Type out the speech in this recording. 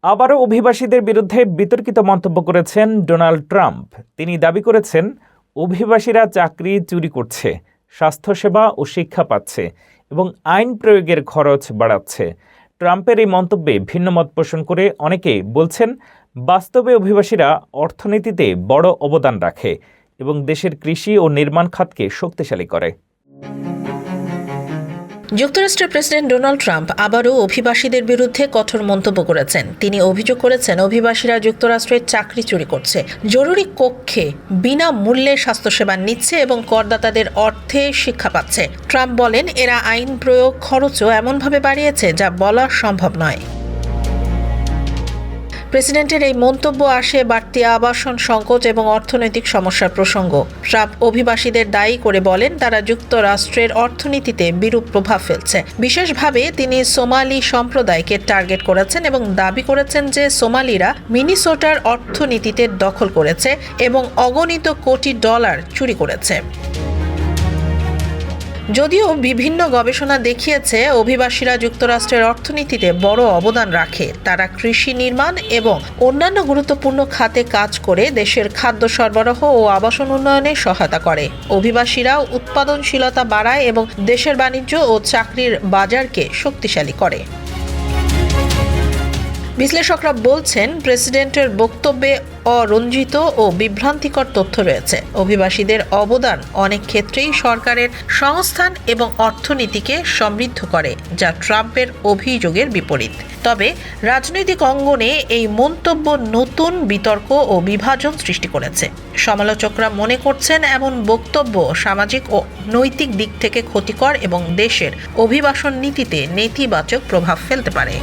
আবারও অভিবাসীদের বিরুদ্ধে বিতর্কিত মন্তব্য করেছেন ডোনাল্ড ট্রাম্প। তিনি দাবি করেছেন, অভিবাসীরা চাকরি চুরি করছে, স্বাস্থ্যসেবা ও শিক্ষা পাচ্ছে এবং আইন প্রয়োগের খরচ বাড়াচ্ছে। ট্রাম্পের এই মন্তব্যে ভিন্নমত পোষণ করে অনেকে বলছেন, বাস্তবে অভিবাসীরা অর্থনীতিতে বড় অবদান রাখে এবং দেশের কৃষি ও নির্মাণ খাতকে শক্তিশালী করে। যুক্তরাষ্ট্রের প্রেসিডেন্ট ডোনাল্ড ট্রাম্প আবারও অভিবাসীদের বিরুদ্ধে কঠোর মন্তব্য করেছেন। তিনি অভিযোগ করেছেন, অভিবাসীরা যুক্তরাষ্ট্রের চাকরি চুরি করছে, জরুরি কক্ষে বিনা মূল্যে স্বাস্থ্যসেবা নিচ্ছে এবং করদাতাদের অর্থে শিক্ষা পাচ্ছে। ট্রাম্প বলেন, এরা আইন প্রয়োগ খরচও এমনভাবে বাড়িয়েছে যা বলা সম্ভব নয়। প্রেসিডেন্টের এই মন্তব্য আসে বাড়তি আবাসন সংকট এবং অর্থনৈতিক সমস্যার প্রসঙ্গ। ট্রাম্প অভিবাসীদের দায়ী করে বলেন, তারা যুক্তরাষ্ট্রের অর্থনীতিতে বিরূপ প্রভাব ফেলছে। বিশেষভাবে তিনি সোমালি সম্প্রদায়কে টার্গেট করেছেন এবং দাবি করেছেন যে সোমালিরা মিনিসোটার অর্থনীতিতে দখল করেছে এবং অগণিত কোটি ডলার চুরি করেছে। যদিও বিভিন্ন গবেষণা দেখিয়েছে অভিবাসীরা যুক্তরাষ্ট্রের অর্থনীতিতে বড় অবদান রাখে। তারা কৃষি, নির্মাণ এবং অন্যান্য গুরুত্বপূর্ণ খাতে কাজ করে দেশের খাদ্য সরবরাহ ও আবাসন উন্নয়নে সহায়তা করে। অভিবাসীরা উৎপাদনশীলতা বাড়ায় এবং দেশের বাণিজ্য ও চাকরির বাজারকে শক্তিশালী করে। বিশ্লেষকরা বলছেন, প্রেসিডেন্টের বক্তব্যে অরঞ্জিত ও বিভ্রান্তিকর তথ্য রয়েছে। অভিবাসীদের অবদান অনেক ক্ষেত্রেই সরকারের সংস্থান এবং অর্থনীতিকে সমৃদ্ধ করে, যা ট্রাম্পের অভিযোগের বিপরীত। তবে রাজনৈতিক অঙ্গনে এই মন্তব্য নতুন বিতর্ক ও বিভাজন সৃষ্টি করেছে। সমালোচকরা মনে করছেন, এমন বক্তব্য সামাজিক ও নৈতিক দিক থেকে ক্ষতিকর এবং দেশের অভিবাসন নীতিতে নেতিবাচক প্রভাব ফেলতে পারে।